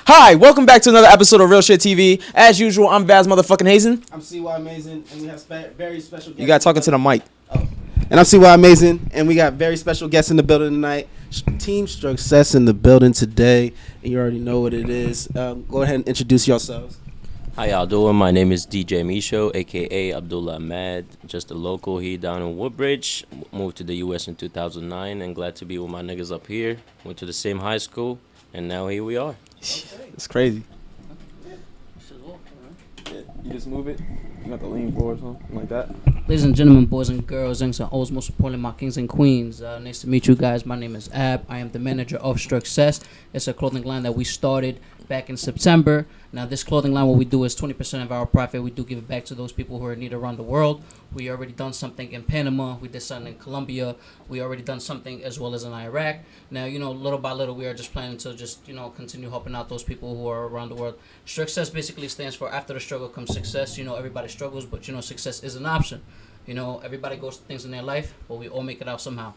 Hi, welcome back to another episode of Real Shit TV. As usual, I'm Vaze motherfucking Hazen. I'm CY Amazing, and we have very special guests. You got talking to the mic. Oh. And I'm CY Amazing, and we got very special guests in the building tonight. Team Strugcess in the building today, and you already know what it is. Go ahead and introduce yourselves. How y'all doing? My name is DJ Misho, aka Abdullah Ahmed. Just a local here down in Woodbridge. Moved to the US in 2009 and glad to be with my niggas up here. Went to the same high school and now here we are. It's crazy. Yeah, you just move it. You got to lean forward or something like that. Ladies and gentlemen, boys and girls, youngs and olds, most importantly, my kings and queens. Nice to meet you guys. My name is Ab. I am the manager of Strugcess. It's a clothing line that we started back in September. Now, this clothing line, what we do is 20% of our profit. We do give it back to those people who are in need around the world. We already done something in Panama. We did something in Colombia. We already done something as well as in Iraq. Now, little by little, we are just planning to just, continue helping out those people who are around the world. Strugcess basically stands for after the struggle comes success. Everybody struggles, but, success is an option. Everybody goes through things in their life, but we all make it out somehow.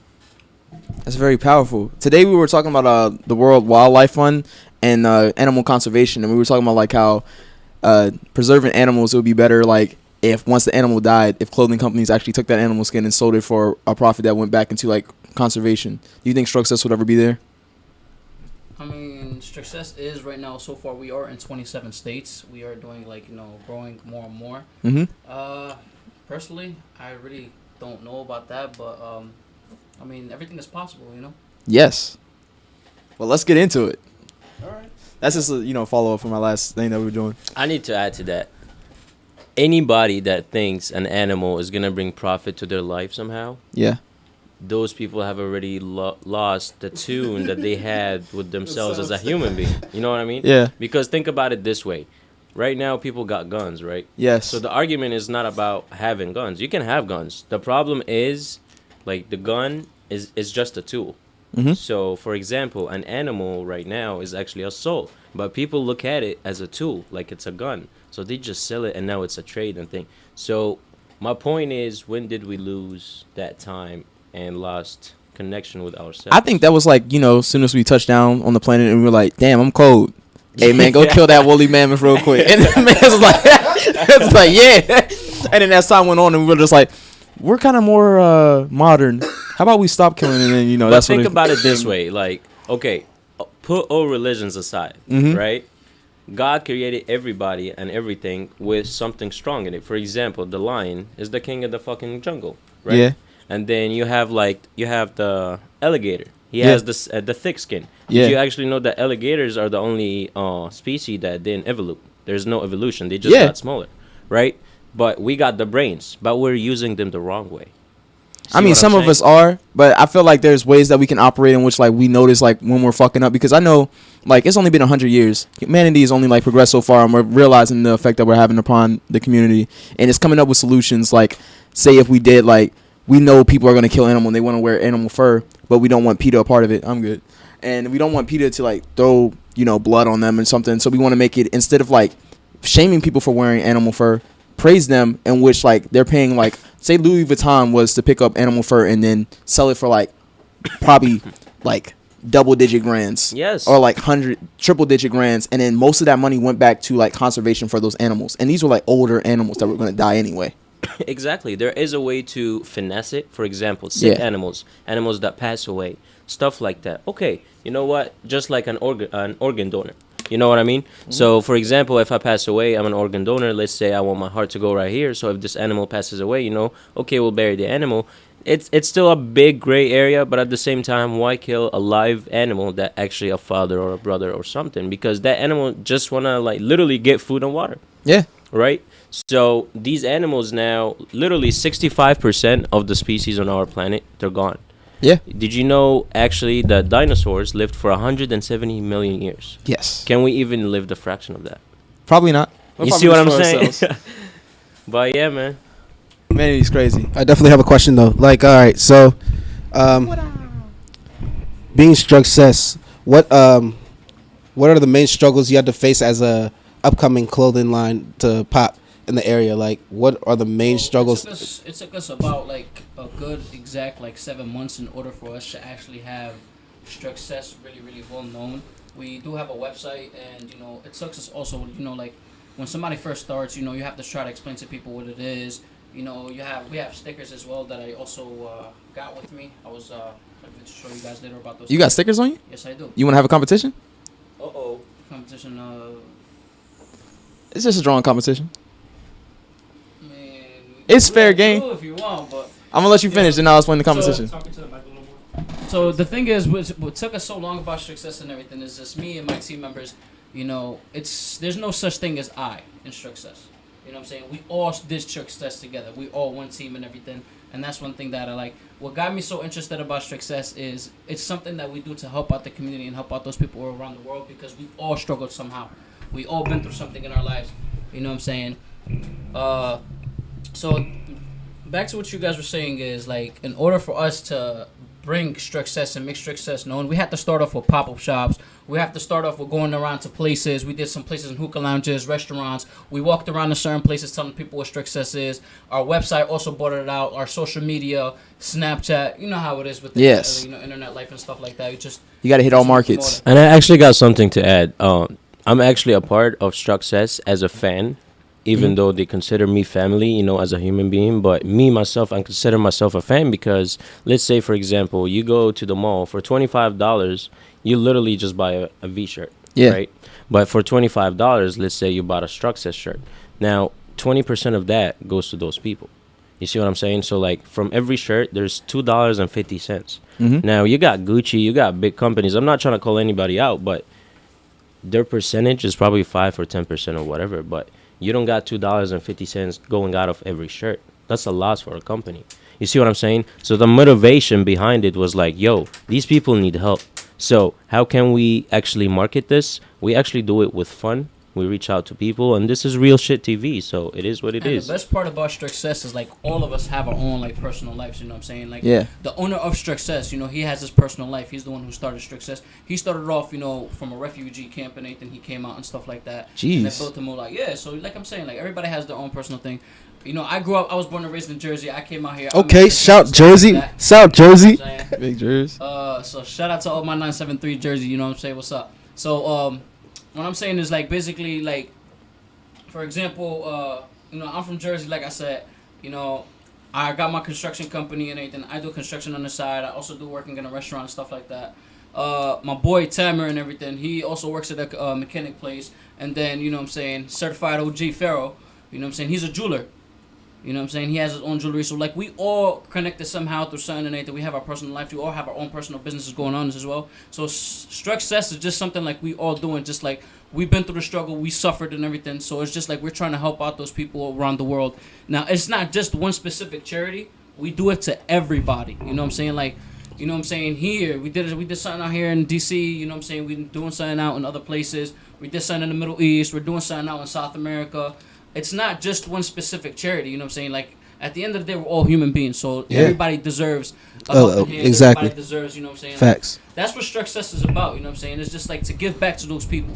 That's very powerful. Today we were talking about the World Wildlife Fund and animal conservation, and we were talking about like how preserving animals, it would be better like if once the animal died, if clothing companies actually took that animal skin and sold it for a profit that went back into like conservation. Do you think Strugcess would ever be there? I mean, Strugcess is right now, so far we are in 27 states. We are doing growing more and more. Mm-hmm. Personally, I really don't know about that, but I mean, everything is possible, Yes. Well, let's get into it. All right. That's just a follow up from my last thing that we were doing. I need to add to that. Anybody that thinks an animal is going to bring profit to their life somehow, Yeah. those people have already lost the tune that they had with themselves as a human being. You know what I mean? Yeah. Because think about it this way. Right now, people got guns, right? Yes. So the argument is not about having guns. You can have guns. The problem is, like, the gun is just a tool. Mm-hmm. So, for example, an animal right now is actually a soul. But people look at it as a tool, like it's a gun. So they just sell it, and now it's a trade and thing. So my point is, when did we lose that time and lost connection with ourselves? I think that was like, as soon as we touched down on the planet and we were like, damn, I'm cold. Hey, man, go kill that woolly mammoth real quick. And the man was like, it's like, yeah. And then as time went on, and we were just like, we're kind of more modern. How about we stop killing and then, But that's think what about it this way. Like, okay, put all religions aside, Mm-hmm. right? God created everybody and everything with something strong in it. For example, the lion is the king of the fucking jungle, right? Yeah. And then you have the alligator. He Yeah. has the thick skin. Yeah. Did you actually know that alligators are the only species that didn't evolve? There's no evolution. They just Yeah. got smaller, right? But we got the brains, but we're using them the wrong way. I mean, some of us are, but I feel like there's ways that we can operate in which, like, we notice, like, when we're fucking up. Because I know, like, it's only been 100 years. Humanity has only, like, progressed so far, and we're realizing the effect that we're having upon the community. And it's coming up with solutions, like, say if we did, like, we know people are going to kill animal and they want to wear animal fur, but we don't want PETA a part of it. I'm good. And we don't want PETA to, like, throw, blood on them and something. So we want to make it, instead of, like, shaming people for wearing animal fur, praise them, in which, like, they're paying, like, say Louis Vuitton was to pick up animal fur and then sell it for, like, probably, like, double-digit grands. Yes. Or, like, triple-digit grands. And then most of that money went back to, like, conservation for those animals. And these were, like, older animals that were going to die anyway. Exactly. There is a way to finesse it. For example, sick Yeah. animals that pass away, stuff like that. Okay, you know what? Just like an organ donor. You know what I mean? Mm-hmm. So, for example, if I pass away, I'm an organ donor. Let's say I want my heart to go right here. So if this animal passes away, okay, we'll bury the animal. It's still a big gray area, but at the same time, why kill a live animal that actually a father or a brother or something? Because that animal just wanna like literally get food and water. Yeah. Right? So these animals now, literally 65% of the species on our planet, they're gone. Yeah. Did you know actually that dinosaurs lived for 170 million years? Yes. Can we even live the fraction of that? Probably not. You see what I'm saying? But yeah, man. Humanity's crazy. I definitely have a question though. Like, all right, so, being Strugcess, what are the main struggles you had to face as a upcoming clothing line to pop in the area? Like, what are the main struggles? It took us about like a good exact 7 months in order for us to actually have Strugcess really well known. We do have a website, and you know, it sucks us also. You know, like when somebody first starts, you know, you have to try to explain to people what it is. You know, we have stickers as well that I also got with me. I was going to show you guys later about those. You got stickers on you? Yes, I do. You want to have a competition? Competition. It's just a drawing competition. Man, It's fair game. If you want, but I'm gonna let you finish, then I'll explain the competition. So the thing is, what took us so long about Strugcess and everything is just me and my team members. You know, there's no such thing as I in Strugcess. You know what I'm saying? We all did Strugcess together. We all one team and everything. And that's one thing that I like. What got me so interested about Strugcess is it's something that we do to help out the community and help out those people around the world because we've all struggled somehow. We all been through something in our lives. You know what I'm saying? So back to what you guys were saying is like in order for us to bring Strugcess and make Strugcess known, we had to start off with pop-up shops. We have to start off with going around to places. We did some places in hookah lounges, restaurants. We walked around to certain places telling people what Strugcess is. Our website also brought it out. Our social media, Snapchat, you know how it is with the internet life and stuff like that. You got to hit all markets. And I actually got something to add. I'm actually a part of Strugcess as a fan, even though they consider me family, you know, as a human being. But me, myself, I consider myself a fan because, let's say, for example, you go to the mall for $25, you literally just buy a V-shirt, right? But for $25, let's say you bought a Strugcess shirt. Now, 20% of that goes to those people. You see what I'm saying? So, like, from every shirt, there's $2.50. Now, you got Gucci, you got big companies. I'm not trying to call anybody out, but their percentage is probably 5 or 10% or whatever, but you don't got $2.50 going out of every shirt. That's a loss for a company. You see what I'm saying? So the motivation behind it was like, yo, these people need help. So how can we actually market this? We actually do it with fun. We reach out to people, and this is real shit TV, so it is what it is. The best part about Strugcess is like all of us have our own like personal lives. You know what I'm saying? Like the owner of Strugcess, you know, he has his personal life. He's the one who started Strugcess. He started off, you know, from a refugee camp and anything. He came out and stuff like that. Jeez. And they built him all like So like I'm saying, like everybody has their own personal thing. You know, I grew up. I was born and raised in Jersey. I came out here. Okay, shout Jersey, like shout Jersey, big Jersey. So shout out to all my 973 Jersey. You know what I'm saying? What's up? So what I'm saying is like basically like. For example, you know, I'm from Jersey, like I said. You know, I got my construction company and everything. I do construction on the side. I also do working in a restaurant and stuff like that. My boy Tamer and everything, he also works at a mechanic place. And then, you know what I'm saying, certified OG Pharaoh, you know what I'm saying, he's a jeweler. You know what I'm saying? He has his own jewelry. So, like, we all connected somehow through something and anything. We have our personal life. We all have our own personal businesses going on as well. So, Strugcess is just something, like, we all doing. Just, like, we've been through the struggle. We suffered and everything. So, it's just, like, we're trying to help out those people around the world. Now, it's not just one specific charity. We do it to everybody. You know what I'm saying? Like, you know what I'm saying? Here, we did something out here in D.C. You know what I'm saying? We're doing something out in other places. We did something in the Middle East. We're doing something out in South America. It's not just one specific charity, you know what I'm saying? Like, at the end of the day, we're all human beings, so everybody deserves a helping hand. Exactly. Everybody deserves, you know what I'm saying? Facts. Like, that's what Strugcess is about, you know what I'm saying? It's just, like, to give back to those people.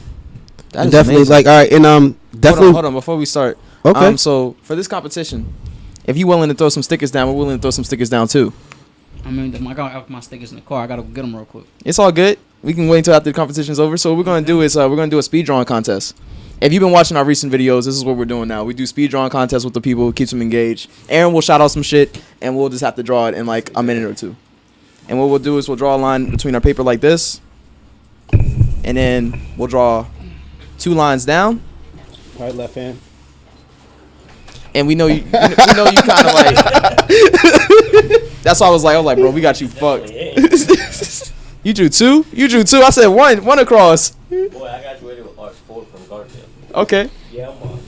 That is definitely, amazing. like, all right, and definitely. Hold on, before we start. Okay. So, for this competition, if you willing to throw some stickers down, we're willing to throw some stickers down, too. I mean, I got my stickers in the car. I got to go get them real quick. It's all good. We can wait until after the competition's over. So, what we're going to do is we're going to do a speed drawing contest. If you've been watching our recent videos, this is what we're doing now. We do speed drawing contests with the people, keeps them engaged. Aaron will shout out some shit, and we'll just have to draw it in like a minute or two. And what we'll do is we'll draw a line between our paper like this, and then we'll draw 2 lines down. Right, left hand. And we know you kind of like. That's why I was like, bro, we got you fucked. You drew 2? You drew 2. I said one across. Boy, I got you ready with Art 4 from Garfield. Okay. Yeah, man.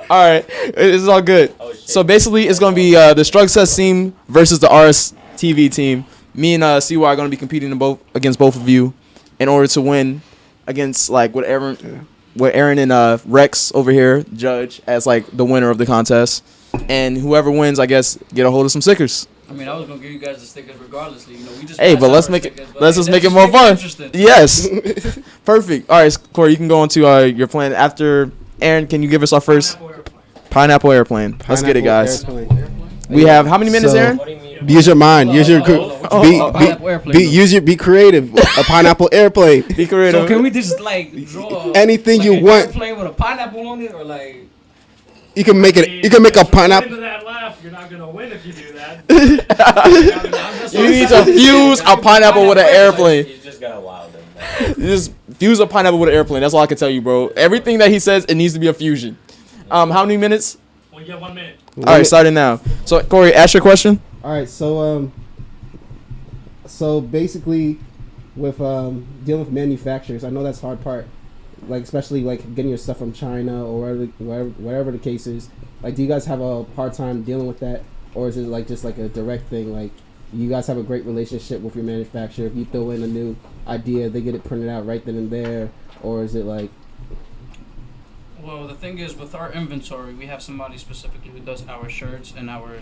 All right, it's all good. Oh, shit. So basically, it's gonna be the Strugcess team versus the RSTV team. Me and CY are gonna be competing against both of you in order to win against like what Aaron and Rex over here judge as like the winner of the contest, and whoever wins, I guess, get a hold of some stickers. I mean, I was gonna give you guys the stickers regardless. You know, we just. Hey, but let's make it. Let's just make it more fun. Yes. Perfect. All right, Corey, you can go on to your plan after. Aaron, can you give us our first pineapple airplane? Let's get it, guys. Airplane. We have how many minutes, So- Aaron? 40 meters. Use your mind. Use your be creative. A pineapple airplane. Be creative. So can we just like draw Anything you want. Airplane with a pineapple on it, or like You can make it. You can make a pineapple. Into that laugh, you're not gonna win if you do that. You need to fuse a pineapple with an airplane. You just gotta wow them. You just fuse a pineapple with an airplane. That's all I can tell you, bro. Everything that he says, it needs to be a fusion. How many minutes? Well, you have 1 minute. All right, starting now. So, Corey, ask your question. All right, so basically, with dealing with manufacturers, I know that's the hard part. Like especially like getting your stuff from China or wherever the case is. Like, do you guys have a hard time dealing with that, or is it like just like a direct thing? Like, you guys have a great relationship with your manufacturer. If you throw in a new idea, they get it printed out right then and there, or is it like? Well, the thing is, with our inventory, we have somebody specifically who does our shirts and our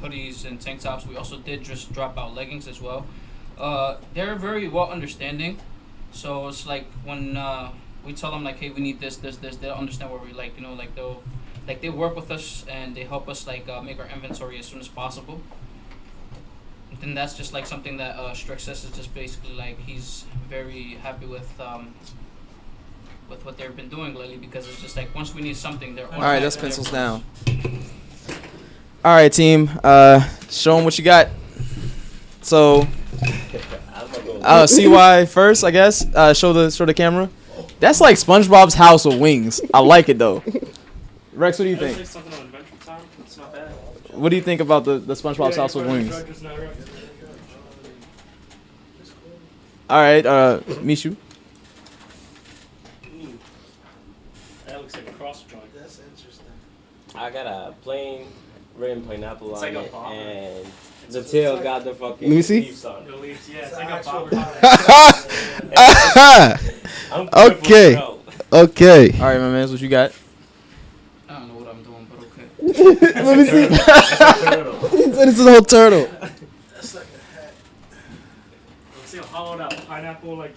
hoodies and tank tops. We also did just drop out leggings as well. They're very well understanding, so it's like when we tell them like, hey, we need this, they'll understand what we like. You know, like they work with us and they help us like make our inventory as soon as possible. And then that's just like something that Strugcess is just basically like he's very happy with what they've been doing lately, because it's just like once we need something, they're All right, that's pencils down. All right, team. Show them what you got. So, CY first, I guess. Show the camera. That's like SpongeBob's house with wings. I like it though. Rex, what do you think? Something on Adventure Time. It's not bad. What do you think about the SpongeBob's house with wings? All right, Mishu. That looks like a cross joint. That's interesting. I got a plain red pineapple It's on like a it, bomber. and the tail got the fucking Let me see. leaves on it. The leaves, yeah, it's It's like a actual bomber. I'm Okay. bro. Okay. All right, my man. What you got? I don't know what I'm doing, but okay. Let me see. He said it's a whole turtle. That's like a hat. It's like a hollowed out pineapple, like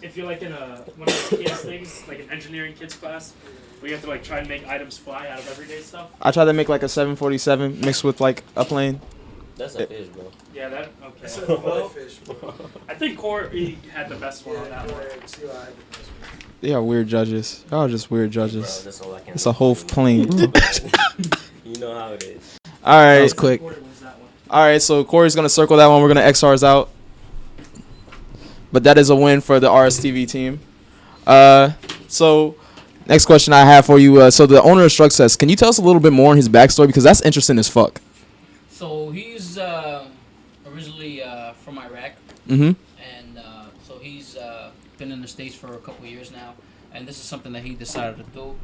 if you're like in one of those kids things, like an engineering kids class, where you have to like try and make items fly out of everyday stuff. I tried to make like a 747 mixed with like a plane. That's a fish, bro. Yeah, that okay. That's a koi fish, bro. I think Corey had the best one on that one. CY had the best one. They are weird judges. Y'all are just weird Bro, judges. that's all I can It's do. a whole plane. You know how it is. All right. That was quick. Corey wins that one. All right, so Corey's going to circle that one. We're going to X ours out. But that is a win for the RSTV team. So next question I have for you. So the owner of Strugcess, can you tell us a little bit more on his backstory? Because that's interesting as fuck. So he's originally from Iraq, Mm-hmm. and so he's been in the States for a couple years now, and this is something that he decided to do,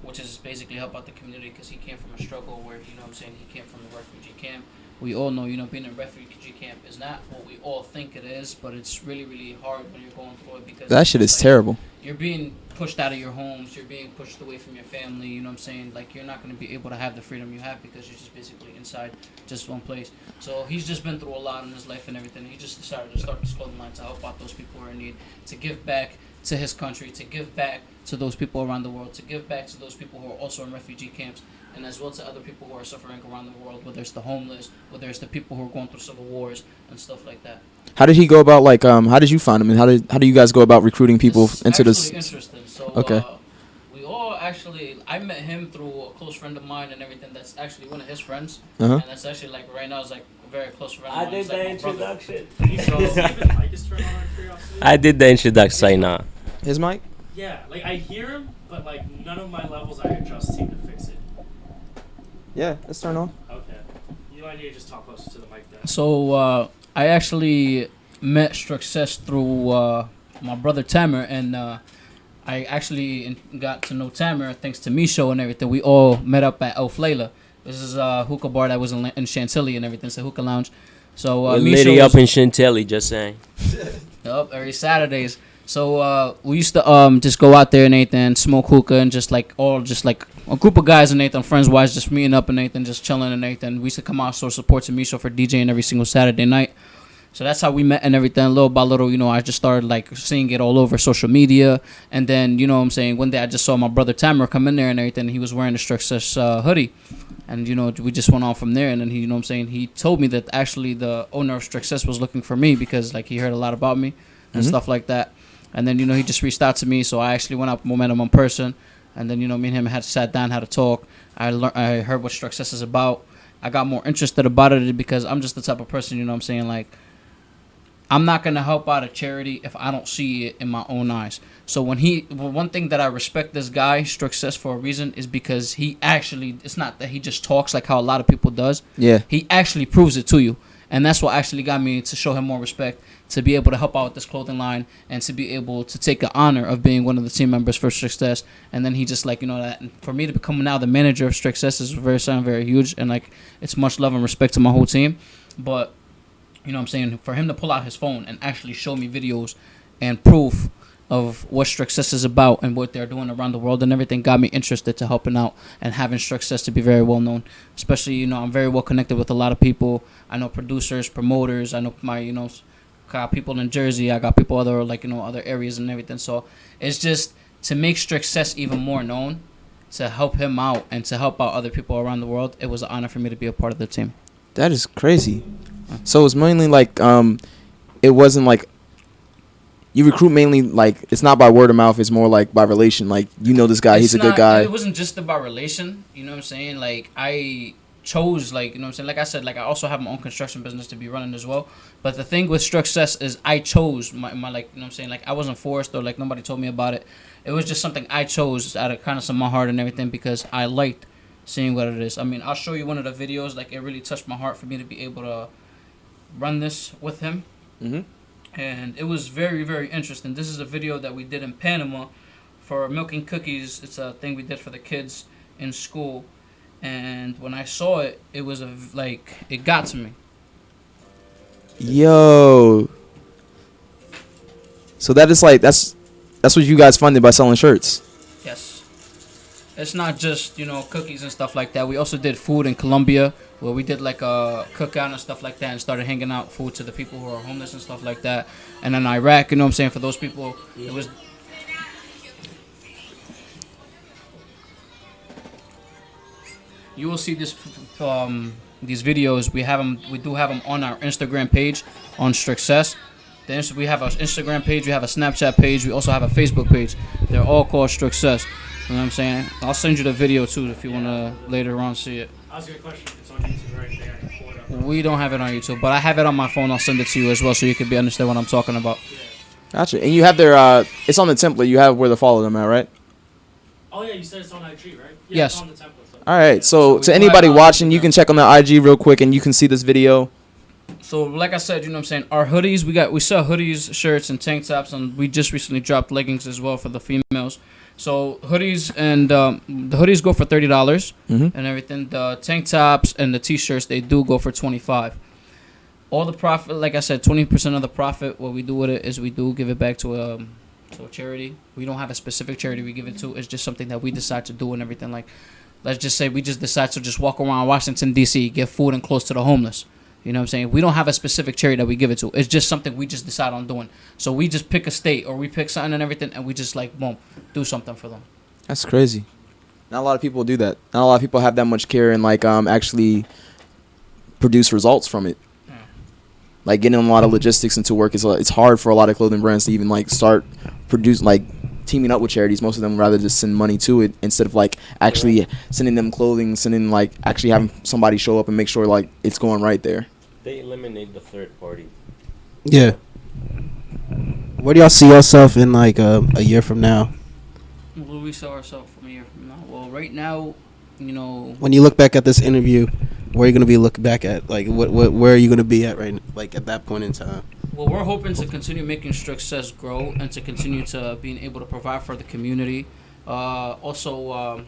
which is basically help out the community, because he came from a struggle where, you know what I'm saying, he came from a refugee camp. We all know, you know, being in a refugee camp is not what we all think it is, but it's really, really hard when you're going through it, because That shit is terrible. you're being pushed out of your homes, you're being pushed away from your family, you know what I'm saying? Like, you're not going to be able to have the freedom you have because you're just basically inside just one place. So he's just been through a lot in his life and everything. He just decided to start this clothing line to help out those people who are in need, to give back to his country, to give back to those people around the world, to give back to those people who are also in refugee camps, and as well to other people who are suffering around the world, whether it's the homeless, whether it's the people who are going through civil wars and stuff like that. How did he go about, like, how did you find him? And how do you guys go about recruiting people It's into actually this? interesting. So Okay. we all actually, I met him through a close friend of mine and everything. That's actually one of his friends, Uh-huh. and that's actually like right now is like a very close friend. Of I mine. did It's like the my brother. introduction. So, even Mike is turning on curiosity. I did the introduction right now. His mic? Yeah, like I hear him, but like none of my levels I adjust seem to fix it. Yeah, let's turn on. Okay. You might need to just talk closer to the mic then. So I actually met Strugcess through my brother Tamer, and I actually got to know Tamer thanks to Misho and everything. We all met up at El Flayla. This is a hookah bar that was in Chantilly and everything. It's a hookah lounge. So We're Misho litty was- up in Chantilly, just saying. Yup, every Saturdays. So we used to just go out there and Nathan smoke hookah and just like a group of guys and Nathan friends wise just meeting up and Nathan just chilling and Nathan. We used to come out show support to Misho for DJing every single Saturday night. So that's how we met and everything. Little by little, you know, I just started like seeing it all over social media, and then you know what I'm saying. One day I just saw my brother Tamer come in there and everything. He was wearing the Strugcess hoodie. And, we just went on from there. And then he told me that actually the owner of Strugcess was looking for me because, like, he heard a lot about me and stuff like that. And then, he just reached out to me. So I actually went up Momentum in person. And then, me and him had sat down, had a talk. I heard what Strugcess is about. I got more interested about it because I'm just the type of person, like, I'm not going to help out a charity if I don't see it in my own eyes. So one thing that I respect this guy, Strugcess, for a reason is because he actually, it's not that he just talks like how a lot of people does. Yeah. He actually proves it to you. And that's what actually got me to show him more respect, to be able to help out with this clothing line and to be able to take the honor of being one of the team members for Strugcess. And then he just like, that for me to become now the manager of Strugcess is very huge. And like, it's much love and respect to my whole team. But, for him to pull out his phone and actually show me videos and proof of what Strugcess is about and what they're doing around the world and everything got me interested to helping out and having Strugcess to be very well known. Especially, I'm very well connected with a lot of people. I know producers, promoters. I know my, got people in Jersey. I got people other other areas and everything. So it's just to make Strugcess even more known, to help him out and to help out other people around the world. It was an honor for me to be a part of the team. That is crazy. So it's mainly like it wasn't like you recruit mainly like it's not by word of mouth, it's more like by relation. Like this guy, he's a good guy. It wasn't just about relation, like I chose like like I said, like I also have my own construction business to be running as well. But the thing with Strugcess is I chose my like like I wasn't forced or like nobody told me about it. It was just something I chose out of kindness of my heart and everything because I liked seeing what it is. I mean, I'll show you one of the videos. Like it really touched my heart for me to be able to run this with him. And it was very interesting. This is a video that we did in Panama for Milking Cookies. It's a thing we did for the kids in school, and when I saw it, it was it got to me. Yo, so that is like that's what you guys funded by selling shirts. Yes, it's not just cookies and stuff like that. We also did food in Colombia, where we did like a cookout and stuff like that and started handing out food to the people who are homeless and stuff like that. And in Iraq, for those people, it was... You will see these videos. We do have them on our Instagram page on Strugcess. We have our Instagram page, we have a Snapchat page, we also have a Facebook page. They're all called Strugcess. You know what I'm saying? I'll send you the video too if you want to later on see it. Ask you a question. It's on YouTube right there. I can pull it up. We don't have it on YouTube, but I have it on my phone. I'll send it to you as well so you can understand what I'm talking about. Yeah. Gotcha. And you have their it's on the template. You have where to follow them at, right? Oh yeah, you said it's on IG, right? Yeah, Yes. It's on the template. So. All right. So we to do anybody have watching, Instagram. you can check on their IG real quick and you can see this video. So like I said, our hoodies, we sell hoodies, shirts, and tank tops, and we just recently dropped leggings as well for the females. So hoodies and the hoodies go for $30 and everything. The tank tops and the t-shirts, they do go for $25. All the profit, like I said, 20% of the profit, what we do with it is we do give it back to a charity. We don't have a specific charity we give it to. It's just something that we decide to do and everything. Like, let's just say we just decide to just walk around Washington, D.C., give food and clothes to the homeless. You know what I'm saying? We don't have a specific charity that we give it to. It's just something we just decide on doing. So we just pick a state or we pick something and everything, and we just like, boom, do something for them. That's crazy. Not a lot of people do that. Not a lot of people have that much care and like actually produce results from it. Yeah. Like getting a lot of logistics into work is it's hard for a lot of clothing brands to even like start teaming up with charities. Most of them rather just send money to it instead of like actually sending them clothing, sending like actually having somebody show up and make sure like it's going right there. They eliminate the third party. Yeah. Where do y'all see yourself in like a year from now? Where do we sell ourselves from a year from now? Well, right now, When you look back at this interview, where are you gonna be looking back at? Like where are you gonna be at like at that point in time? Well, we're hoping to continue making Strugcess grow and to continue to being able to provide for the community. Also,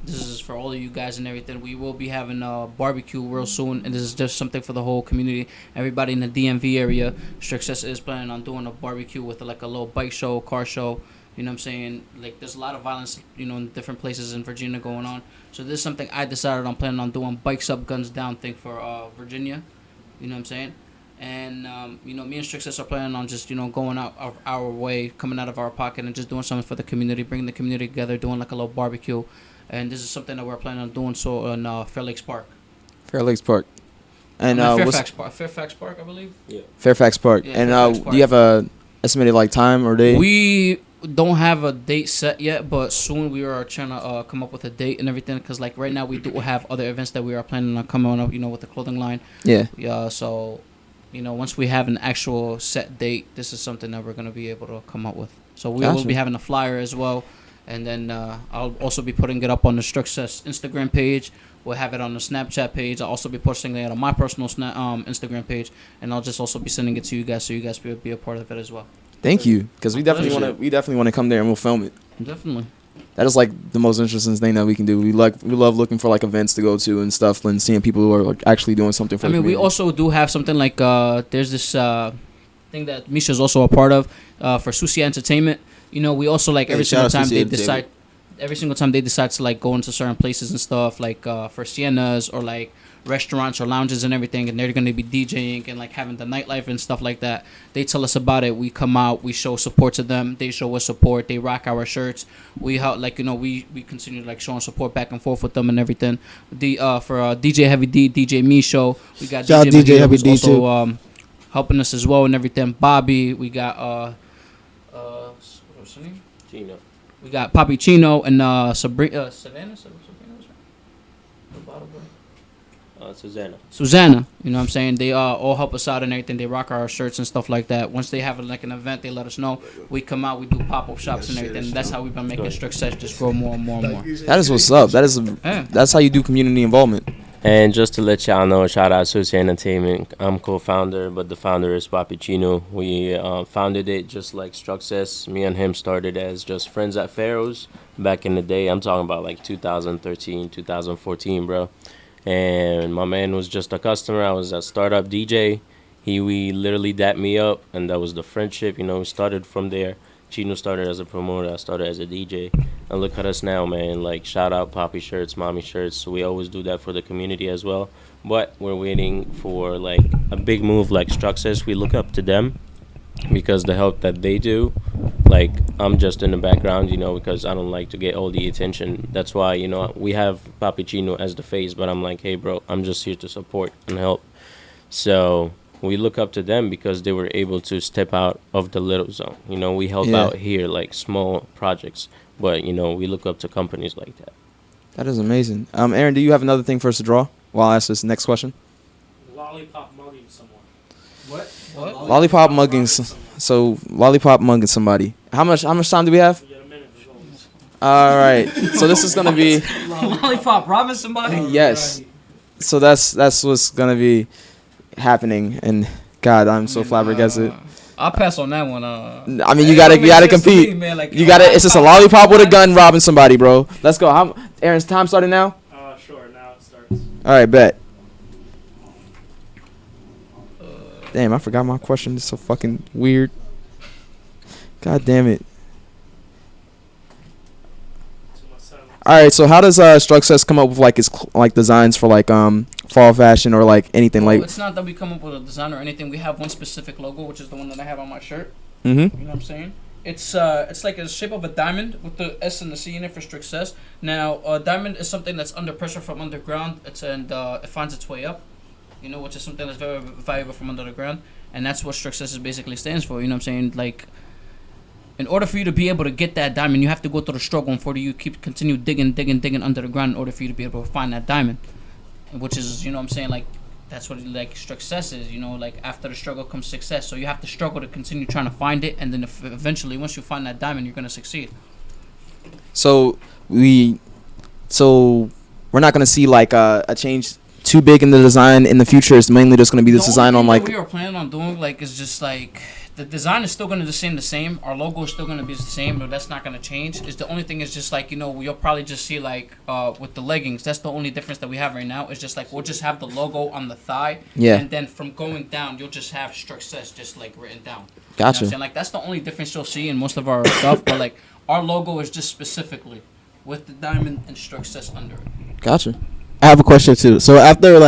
this is for all of you guys and everything. We will be having a barbecue real soon, and this is just something for the whole community. Everybody in the DMV area, Strugcess is planning on doing a barbecue with like a little bike show, car show. You know what I'm saying? Like, there's a lot of violence, in different places in Virginia going on. So this is something I decided on planning on doing, bikes up, guns down thing for Virginia. You know what I'm saying? And, me and Strugcess are planning on just, going out of our way, coming out of our pocket and just doing something for the community, bringing the community together, doing like a little barbecue. and this is something that we're planning on doing. So in Fair Lakes Park. Fair Lakes Park. And Fairfax Park, I believe. Fairfax Park. Yeah, And Fairfax Park. do you have a estimated like time or day? We don't have a date set yet, but soon we are trying to come up with a date and everything. Because like right now we do have other events that we are planning on coming up, with the clothing line. Yeah. So, once we have an actual set date, this is something that we're gonna be able to come up with. So we will be having a flyer as well, and then I'll also be putting it up on the Strugcess Instagram page. We'll have it on the Snapchat page. I'll also be posting it on my personal Instagram page, and I'll just also be sending it to you guys so you guys will be a part of it as well. Thank you, because we definitely want to come there and we'll film it. Definitely. That is like the most interesting thing that we can do. We love looking for like events to go to and stuff, and seeing people who are like actually doing something for. We also do have something like there's this thing that Misha's also a part of for Sushi Entertainment. We also like every single time they decide. Every single time they decide to like go into certain places and stuff, like for Siennas or like restaurants or lounges and everything, and they're going to be DJing and like having the nightlife and stuff like that. They tell us about it. We come out, we show support to them. They show us support. They rock our shirts. We help, we continue like showing support back and forth with them and everything. For DJ Heavy D, DJ Me show, we got DJ Heavy D also helping us as well and everything. Bobby, we got what's her name? Gino. We got Papi Chino and Savannah. Susanna, you know what I'm saying? They all help us out and everything. They rock our shirts and stuff like that. Once they have like an event, they let us know. We come out, we do pop-up shops and everything. That's how we've been making Strugcess just grow more and more and more. That is what's up. That's how you do community involvement. And just to let y'all know, shout out Sushi Entertainment. I'm co-founder, but the founder is Papi Chino. We founded it just like Strugcess. Me and him started as just friends at Pharaoh's back in the day. I'm talking about like 2013, 2014, bro. And my man was just a customer. I was a startup DJ. We literally dapped me up, and that was the friendship. We started from there. Chino started as a promoter. I started as a DJ. And look at us now, man. Like, shout out Poppy shirts, Mommy shirts. We always do that for the community as well. But we're waiting for, like, a big move like Strugcess. We look up to them because the help that they do, like, I'm just in the background, because I don't like to get all the attention. That's why, we have Papi Chino as the face, but I'm like, hey, bro, I'm just here to support and help. So we look up to them because they were able to step out of the little zone. We help out here, like, small projects. But, we look up to companies like that. That is amazing. Aaron, do you have another thing for us to draw while I ask this next question? Lollipop mugging someone. What? Lollipop mugging. So lollipop mugging somebody. How much time do we have? You got a minute. All right. So this is gonna be Lollipop robbing somebody. Yes. So that's what's gonna be happening, and God, I'm so flabbergasted. I'll pass on that one. I mean, you gotta compete. You gotta. It's just a lollipop with a gun robbing somebody, bro. Let's go. Aaron's time started now. Sure. Now it starts. All right, bet. Damn, I forgot my question. It's so fucking weird. God damn it. All right, so how does Strugcess come up with like its like designs for like fall fashion or like anything like? It's not that we come up with a design or anything. We have one specific logo, which is the one that I have on my shirt. Mm-hmm. You know what I'm saying? It's like a shape of a diamond with the S and the C in it for Strugcess. Now, a diamond is something that's under pressure from underground. It finds its way up. Which is something that's very valuable from under the ground, and that's what Strugcess basically stands for. You know what I'm saying? Like, in order for you to be able to get that diamond, you have to go through the struggle, and for you continue digging under the ground in order for you to be able to find that diamond, which is, what I'm saying, like, that's what like Strugcess is. Like, after the struggle comes success. So you have to struggle to continue trying to find it, and then eventually, once you find that diamond, you're gonna succeed. So we're not gonna see like a change too big in the design in the future. It's mainly just gonna be this design on like. What we are planning on doing is just like. The design is still going to be the same. Our logo is still going to be the same, but that's not going to change. The only thing is just like, you'll probably just see like with the leggings. That's the only difference that we have right now. It's just like we'll just have the logo on the thigh. Yeah. And then from going down, you'll just have Strugcess just like written down. Gotcha. You know what I'm saying? Like, that's the only difference you'll see in most of our stuff. But like our logo is just specifically with the diamond and Strugcess under it. Gotcha. I have a question too. So after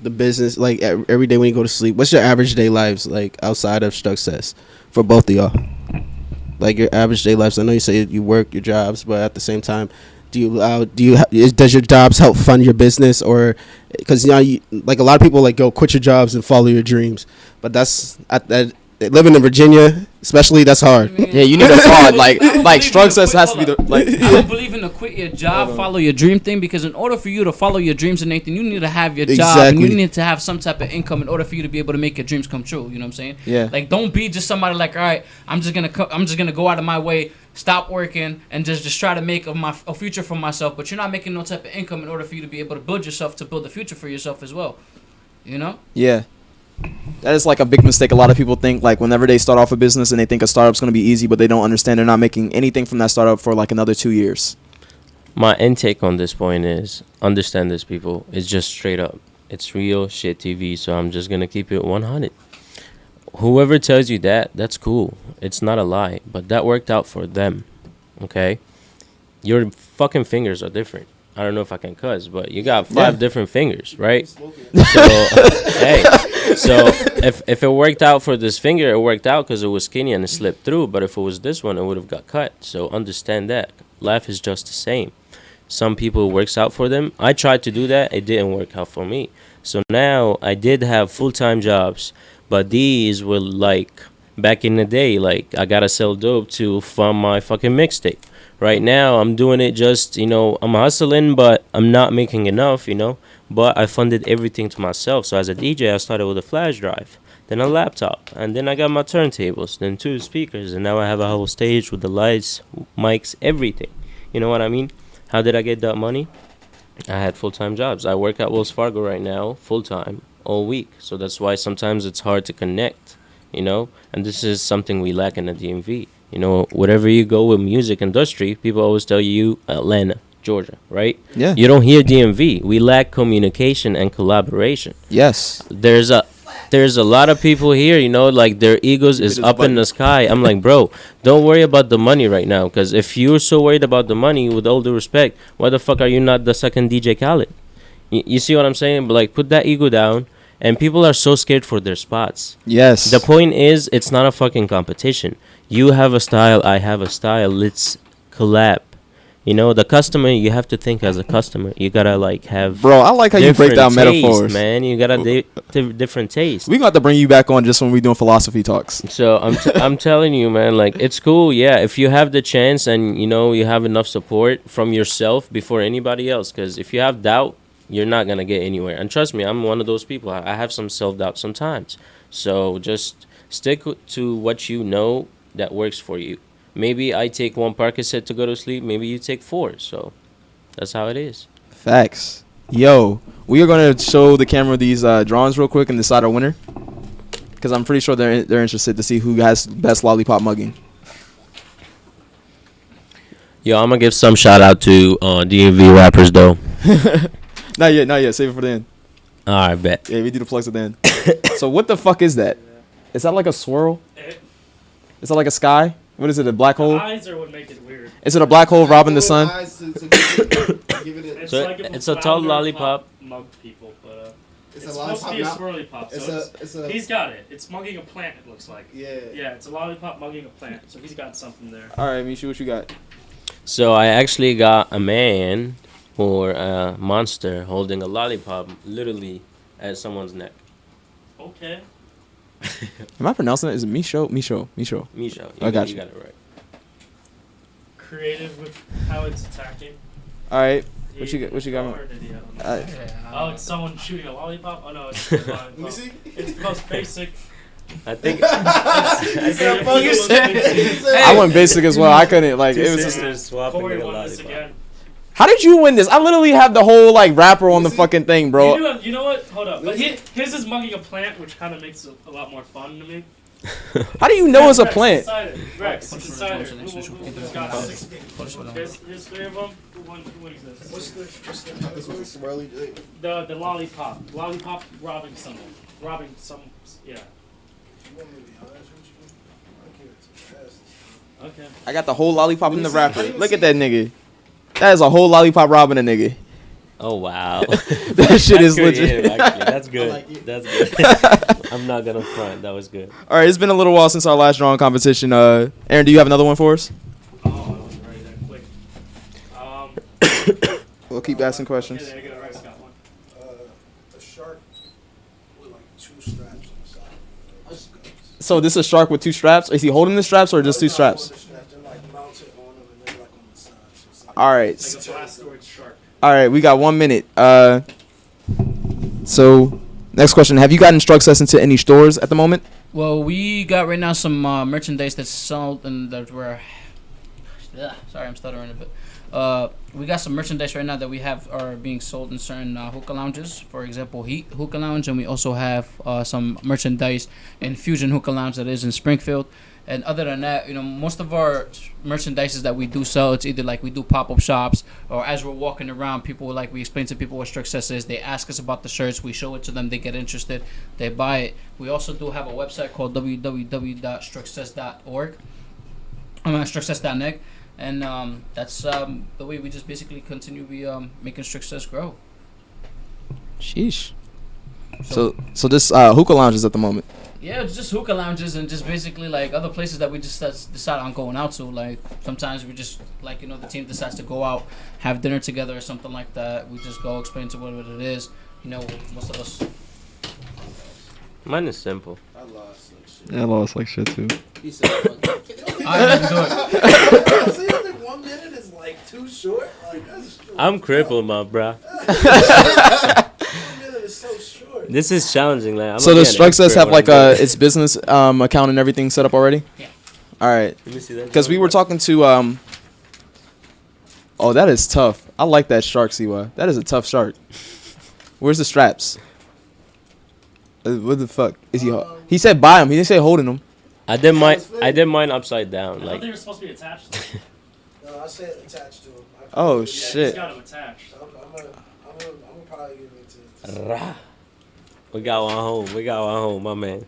the business, like every day when you go to sleep, what's your average day lives like outside of Strugcess for both of y'all? like your average day life? So I know you say you work your jobs, but at the same time, does your jobs help fund your business, or because like a lot of people like go quit your jobs and follow your dreams, but that's living in Virginia, especially, that's hard. Yeah, you need a fraud. Like Strugcess has to be the I don't believe in the quit your job, follow your dream thing, because in order for you to follow your dreams and Nathan, you need to have your job, and you need to have some type of income in order for you to be able to make your dreams come true. You know what I'm saying? Yeah. Like, don't be just somebody like, all right, I'm just gonna go out of my way, stop working, and just try to make a future for myself. But you're not making no type of income in order for you to be able to build yourself, to build a future for yourself as well. You know? Yeah. That is like a big mistake. A lot of people think like whenever they start off a business and they think a startup's going to be easy, but they don't understand they're not making anything from that startup for like another 2 years. My intake on this point is, understand this, people. It's just straight up. It's real shit TV, so I'm just going to keep it 100. Whoever tells you that, that's cool. It's not a lie, but that worked out for them, okay? Your fucking fingers are different. I don't know if I can cuss, but you got 5 different fingers, right? So, hey, so if it worked out for this finger, it worked out because it was skinny and it slipped through. But if it was this one, it would have got cut. So understand that. Life is just the same. Some people, it works out for them. I tried to do that. It didn't work out for me. So now I did have full-time jobs, but these were like back in the day, like I got to sell dope to fund my fucking mixtape. Right now, I'm doing it just, I'm hustling, but I'm not making enough, But I funded everything to myself. So as a DJ, I started with a flash drive, then a laptop, and then I got my turntables, then 2 speakers, and now I have a whole stage with the lights, mics, everything. You know what I mean? How did I get that money? I had full-time jobs. I work at Wells Fargo right now, full-time, all week. So that's why sometimes it's hard to connect, And this is something we lack in the DMV. Wherever you go with music industry, people always tell you Atlanta, Georgia, right? Yeah. You don't hear DMV. We lack communication and collaboration. Yes. There's a lot of people here, like their egos is up in the sky. I'm like, bro, don't worry about the money right now, because if you're so worried about the money, with all due respect, why the fuck are you not the second DJ Khaled? You see what I'm saying? But like, put that ego down. And people are so scared for their spots. Yes. The point is, it's not a fucking competition. You have a style, I have a style. Let's collab. The customer, you have to think as a customer. You gotta have. Bro, I like how you break down taste, metaphors, man. You gotta different taste. We gonna have to bring you back on just when we doing philosophy talks. So I'm telling you, man. Like, it's cool. Yeah, if you have the chance and you have enough support from yourself before anybody else. Because if you have doubt, you're not going to get anywhere. And trust me, I'm one of those people. I have some self-doubt sometimes. So just stick to what you know that works for you. Maybe I take 1 Percocet to go to sleep. Maybe you take 4. So that's how it is. Facts. Yo, we are going to show the camera these drawings real quick and decide our winner. Because I'm pretty sure they're interested to see who has best lollipop mugging. Yo, I'm going to give some shout out to DMV rappers, though. Not yet. Save it for the end. All right, bet. Yeah, we do the plugs at the end. So what the fuck is that? Is that like a swirl? Is that like a sky? What is it, a black hole? The eyes are what make it weird. Is it a black hole robbing the sun? So it's a tall lollipop. Mug people, but It's it's a supposed to be a swirly pop. So It's a. he's got it. It's mugging a plant. It looks like. Yeah. Yeah, it's a lollipop mugging a plant. So he's got something there. All right, Mishu, what you got? So I actually got a man or a monster holding a lollipop literally at someone's neck. Okay. Am I pronouncing it? Is it Misho? Misha, I got you you. got it right. Creative with how it's attacking. All right. He- What you got? or did he? I don't know. Oh, it's someone shooting a lollipop? Oh, no, it's a lollipop. Let me see. It's the most basic. I think I went basic as well. I couldn't it was just. sisters swapping Corey a won this lollipop. again. How did you win this? I literally have the whole rapper on the fucking thing, bro. You know what? Hold up. But his is mugging a plant, which kind of makes it a lot more fun to me. How do you know it's a Rex, plant? decide it. Rex, decide it. Who's got Oh. 6? There's 3 of them. Who wins this? What's the swirly? The lollipop. Lollipop robbing someone. Yeah. You want me to be honest with you? I give it to Fast. Okay. I got the whole lollipop in the Let me see. wrapper. I didn't Look see at that nigga. That is a whole lollipop robbing a nigga. Oh wow. That shit is legit. Creative, actually. That's good. like it. That's good. I'm not gonna front. That was good. All right, it's been a little while since our last drawing competition. Aaron, do you have another one for us? Oh, I wasn't ready that quick. We'll keep asking questions. Yeah, there you go. Rice got one. A shark with like 2 straps on the side. So this is a shark with 2 straps. Is he holding the straps or just 2 straps? They're like mounted on them and they're like on the side. So it's like All right. Like a blast storage shark. All right, we got 1 minute. So next question: have you gotten Strugcess into any stores at the moment? Well, we got right now some merchandise that's sold and that we're. Sorry, I'm stuttering a bit. We got some merchandise right now that we have are being sold in certain hookah lounges. For example, Heat Hookah Lounge, and we also have some merchandise in Fusion Hookah Lounge that is in Springfield. And other than that, you know, most of our merchandises that we do sell, it's either like we do pop-up shops, or as we're walking around, people like we explain to people what Strugcess is. They ask us about the shirts, we show it to them, they get interested, they buy it. We also do have a website called www.strugcess.org. Strugcess.net. And that's the way we just basically continue making Strugcess grow. Sheesh. So this hookah lounges at the moment. Yeah, it's just hookah lounges and just basically like other places that we just decide on going out to. Like sometimes we just like, you know, the team decides to go out, have dinner together or something like that. We just go explain to what it is. You know, most of us. Mine is simple. I lost some shit. Yeah, I lost like shit too. He said, I didn't do it. See, I think 1 minute is like too short. Like that's true. I'm crippled, my bruh. 1 minute is so short. This is challenging. Like, So does Strugcess have like its business account and everything set up already? Yeah. All right. Let me see that. Because we were talking to oh, that is tough. I like that shark, CY. That is a tough shark. Where's the straps? What the fuck is he? He said buy him. He didn't say holding them. I did mine upside down. I don't Like think it's supposed to be attached. No, I said attached to him. Oh Yeah, shit. he's got him attached. I'm gonna probably give it to. rah. We got one home. We got one home, my man.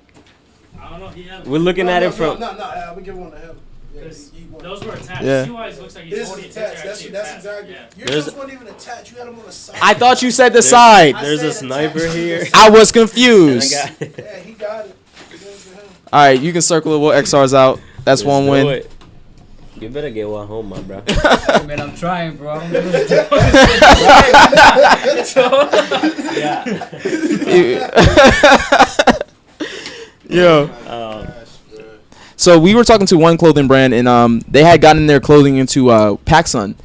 I don't know. He had. We're looking at it from. No, I'm gonna give one to him. Yeah, he won. Those were attached. Yeah. CY's looks like he's This holding is it. attached. That's attached. exactly. Yeah. Your There's- just weren't even attached. You had them on the side. I thought you said the side. I There's a said sniper attached. here. I was And I confused. got it. Yeah, he got it. It goes to him. All right, you can circle it. We'll XRs out. That's Let's one do win. it. You better get one home, my bro. Hey, man, I'm trying, bro. I don't do this. Yo. Um, So we were talking to one clothing brand, and they had gotten their clothing into PacSun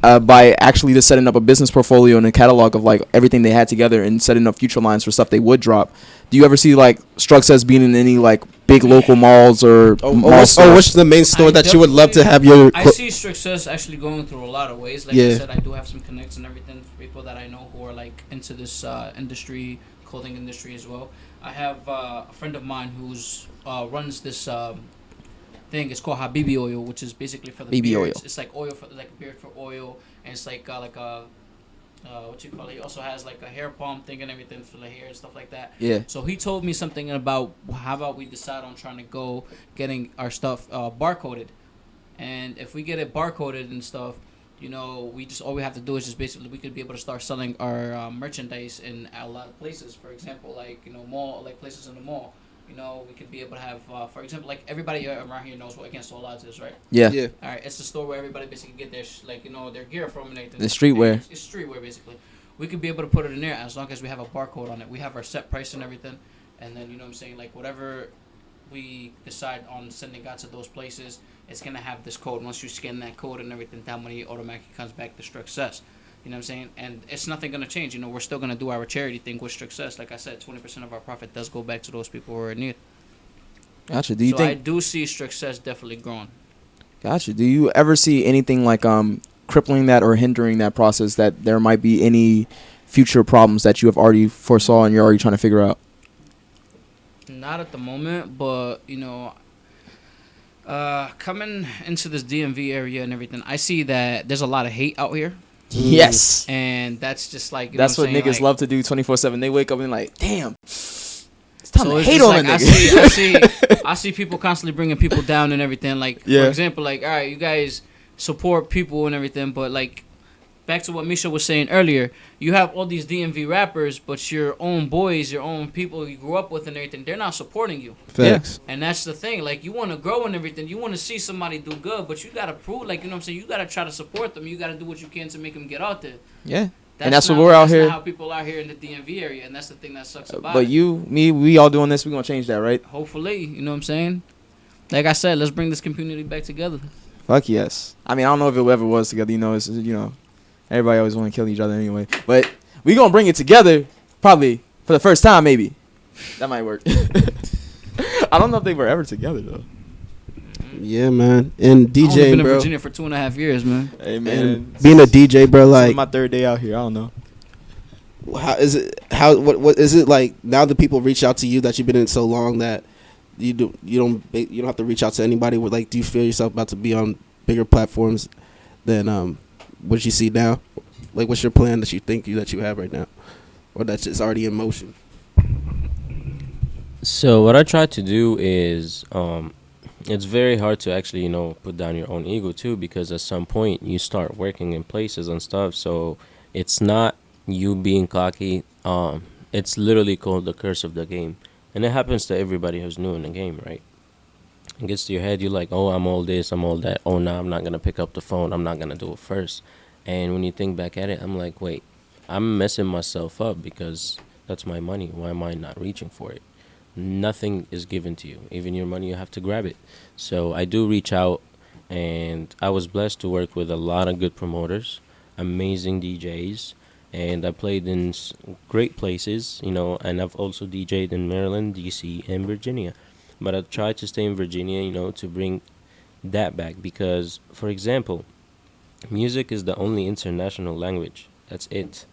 by actually just setting up a business portfolio and a catalog of like everything they had together and setting up future lines for stuff they would drop. Do you ever see like Strugcess being in any like big local malls or mall stores? what's the main store that you would love to have your? I see Strugcess actually going through a lot of ways. Like I Yeah. said, I do have some connects and everything for people that I know who are like into this industry, clothing industry as well. I have a friend of mine who's runs this thing. It's called Habibi oil, which is basically for the BB beards. oil. It's like oil for like beard for oil, and it's like a what you call it. He also has like a hair palm thing and everything for the hair and stuff like that. Yeah. So he told me something about how about we decide on trying to go getting our stuff barcoded, and if we get it barcoded and stuff, you know, we just all we have to do is just basically we could be able to start selling our merchandise in a lot of places. For example, like you know, mall like places in the mall. You know, we could be able to have, for example, like everybody around here knows what Against All Odds is, right? Yeah. Yeah. All right, it's the store where everybody basically get their like you know their gear from and everything. The streetwear. And it's streetwear basically. We could be able to put it in there as long as we have a barcode on it. We have our set price and everything, and then you know what I'm saying, like whatever we decide on sending out to those places, it's gonna have this code. Once you scan that code and everything, that money automatically comes back to Strugcess. You know what I'm saying? And it's nothing gonna change. You know, we're still gonna do our charity thing with Strugcess. Like I said, 20% of our profit does go back to those people who are in need. Gotcha. Do you So I think? do see Strugcess definitely growing. Gotcha. Do you ever see anything like crippling that or hindering that process? That there might be any future problems that you have already foresaw and you're already trying to figure out? Not at the moment, but you know, coming into this DMV area and everything, I see that there's a lot of hate out here, Yes. and that's just like you That's know what what I'm niggas saying? love to do 24/7. They wake up and like, damn, it's time So to it's hate just on like, a I nigga. I see people constantly bringing people down and everything. Like Yeah. for example, like all right, you guys support people and everything, but like back to what Misha was saying earlier, you have all these DMV rappers, but your own boys, your own people you grew up with and everything, they're not supporting you. Facts. And that's the thing. Like, you want to grow and everything. You want to see somebody do good, but you got to prove, like, you know what I'm saying? You got to try to support them. You got to do what you can to make them get out there. Yeah. And that's what we're out here. That's not how people are here in the DMV area, and that's the thing that sucks about it. But you, me, we all doing this. We're going to change that, right? Hopefully, you know what I'm saying? Like I said, let's bring this community back together. Fuck yes. I mean, I don't know if it ever was together. You know, it's, you know, everybody always want to kill each other anyway. But we going to bring it together probably for the first time, maybe. That might work. I don't know if they were ever together, though. Yeah, man. And DJing, I've only been in bro. Virginia for 2.5 years, man. Hey, man. And being a DJ, bro, This like is my third day out here. I don't know. how is it? What is it like now that people reach out to you that you've been in so long that you don't have to reach out to anybody? Like, do you feel yourself about to be on bigger platforms than what you see now? Like, what's your plan that you think that you have right now, or that's just already in motion? So what I try to do is, it's very hard to actually, you know, put down your own ego too, because at some point you start working in places and stuff. So it's not you being cocky. It's literally called the curse of the game, and it happens to everybody who's new in the game, right? It gets to your head. You're like, oh, I'm all this, I'm all that. Oh, no, I'm not gonna pick up the phone. I'm not gonna do it first. And when you think back at it, I'm like, wait, I'm messing myself up because that's my money. Why am I not reaching for it? Nothing is given to you. Even your money, you have to grab it. So I do reach out, and I was blessed to work with a lot of good promoters, amazing DJs, and I played in great places, you know, and I've also DJed in Maryland, DC, and Virginia. But I tried to stay in Virginia, you know, to bring that back because, for example, music is the only international language. That's it.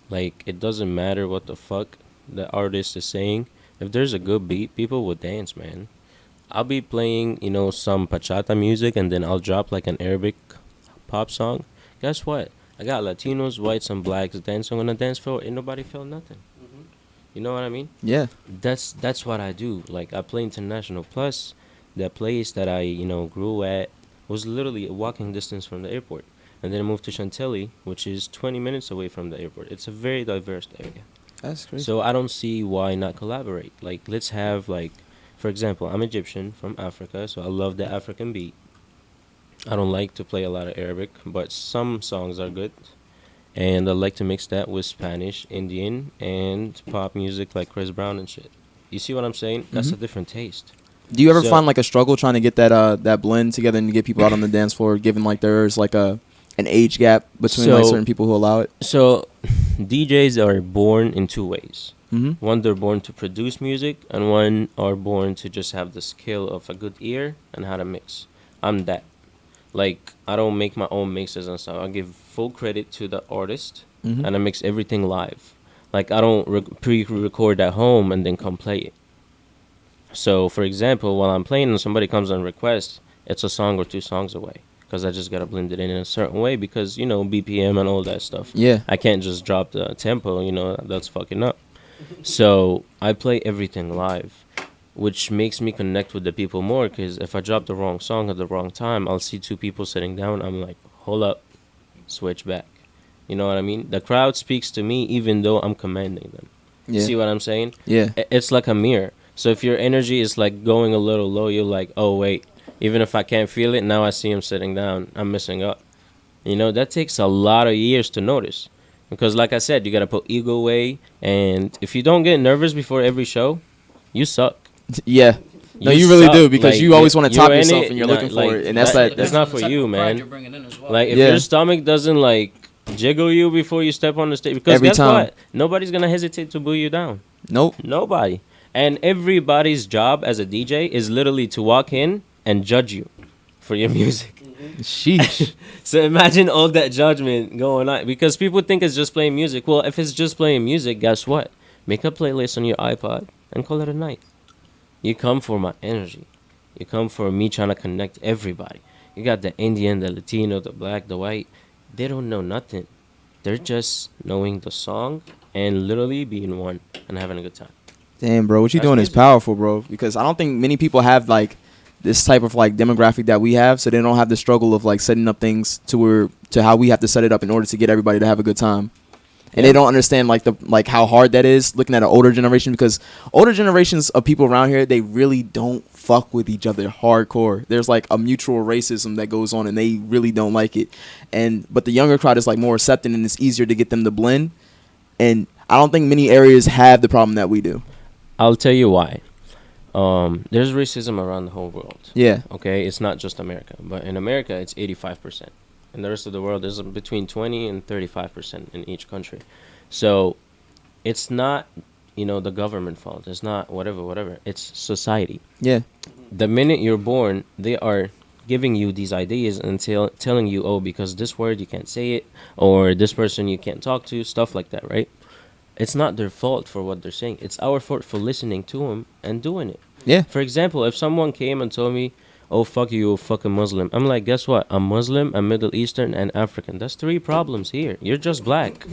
Like, it doesn't matter what the fuck the artist is saying. If there's a good beat, people will dance, man. I'll be playing, you know, some bachata music, and then I'll drop like an Arabic pop song. Guess what? I got Latinos, whites, and blacks dancing on the dance floor. Ain't nobody feel nothing. You know what I mean? Yeah. That's what I do. Like, I play international. Plus, the place that I, you know, grew at was literally a walking distance from the airport. And then I moved to Chantilly, which is 20 minutes away from the airport. It's a very diverse area. That's crazy. So I don't see why not collaborate. Like, let's have, like, for example, I'm Egyptian from Africa, so I love the African beat. I don't like to play a lot of Arabic, but some songs are good. And I like to mix that with Spanish, Indian, and pop music like Chris Brown and shit. You see what I'm saying? That's a different taste. Do you ever So- find like a struggle trying to get that blend together and to get people out on the dance floor, given like there's like an age gap between like So- certain people who allow it? So DJs are born in two ways. Mm-hmm. One, they're born to produce music, and one are born to just have the skill of a good ear and how to mix. I'm that. Like, I don't make my own mixes and stuff. I give full credit to the artist, Mm-hmm. and I mix everything live. Like, I don't pre-record at home and then come play it. So, for example, while I'm playing and somebody comes on request, it's a song or two songs away. Because I just got to blend it in a certain way because, you know, BPM and all that stuff. Yeah. I can't just drop the tempo, you know, that's fucking up. So I play everything live, which makes me connect with the people more, because if I drop the wrong song at the wrong time, I'll see two people sitting down. I'm like, hold up, switch back. You know what I mean? The crowd speaks to me even though I'm commanding them. Yeah. See what I'm saying? Yeah. It's like a mirror. So if your energy is like going a little low, you're like, oh, wait, even if I can't feel it, now I see him sitting down. I'm messing up. You know, that takes a lot of years to notice. Because like I said, you got to put ego away. And if you don't get nervous before every show, you suck. Yeah. No, you really suck. do, because Like, you always want to you're top in yourself it, and you're not- looking like, for it. And that's that- that. that's not for the type you, of pride man. you're bringing in as well. Like, if Yeah. your stomach doesn't, like, jiggle you before you step on the stage, because Every guess time. what? Nobody's going to hesitate to boo you down. Nope. Nobody. And everybody's job as a DJ is literally to walk in and judge you for your music. Sheesh. So imagine all that judgment going on, because people think it's just playing music. Well, if it's just playing music, guess what? Make a playlist on your iPod and call it a night. You come for my energy. You come for me trying to connect everybody. You got the Indian, the Latino, the black, the white. They don't know nothing. They're just knowing the song and literally being one and having a good time. Damn, bro, what you That's doing is crazy. powerful, bro. Because I don't think many people have like this type of like demographic that we have, so they don't have the struggle of like setting up things to how we have to set it up in order to get everybody to have a good time. And they don't understand like how hard that is, looking at an older generation, because older generations of people around here, they really don't fuck with each other hardcore. There's like a mutual racism that goes on, and they really don't like it. But the younger crowd is like more accepting, and it's easier to get them to blend. And I don't think many areas have the problem that we do. I'll tell you why. There's racism around the whole world. Yeah. Okay, it's not just America, but in America it's 85%. In the rest of the world, there's between 20 and 35% in each country. So it's not, the government fault. It's not whatever. It's society. Yeah. The minute you're born, they are giving you these ideas and telling you, oh, because this word you can't say it, or this person you can't talk to, stuff like that, right? It's not their fault for what they're saying. It's our fault for listening to them and doing it. Yeah. For example, if someone came and told me, oh, fuck you, you fucking Muslim. I'm like, guess what? I'm Muslim, I'm Middle Eastern, and African. That's 3 problems here. You're just black.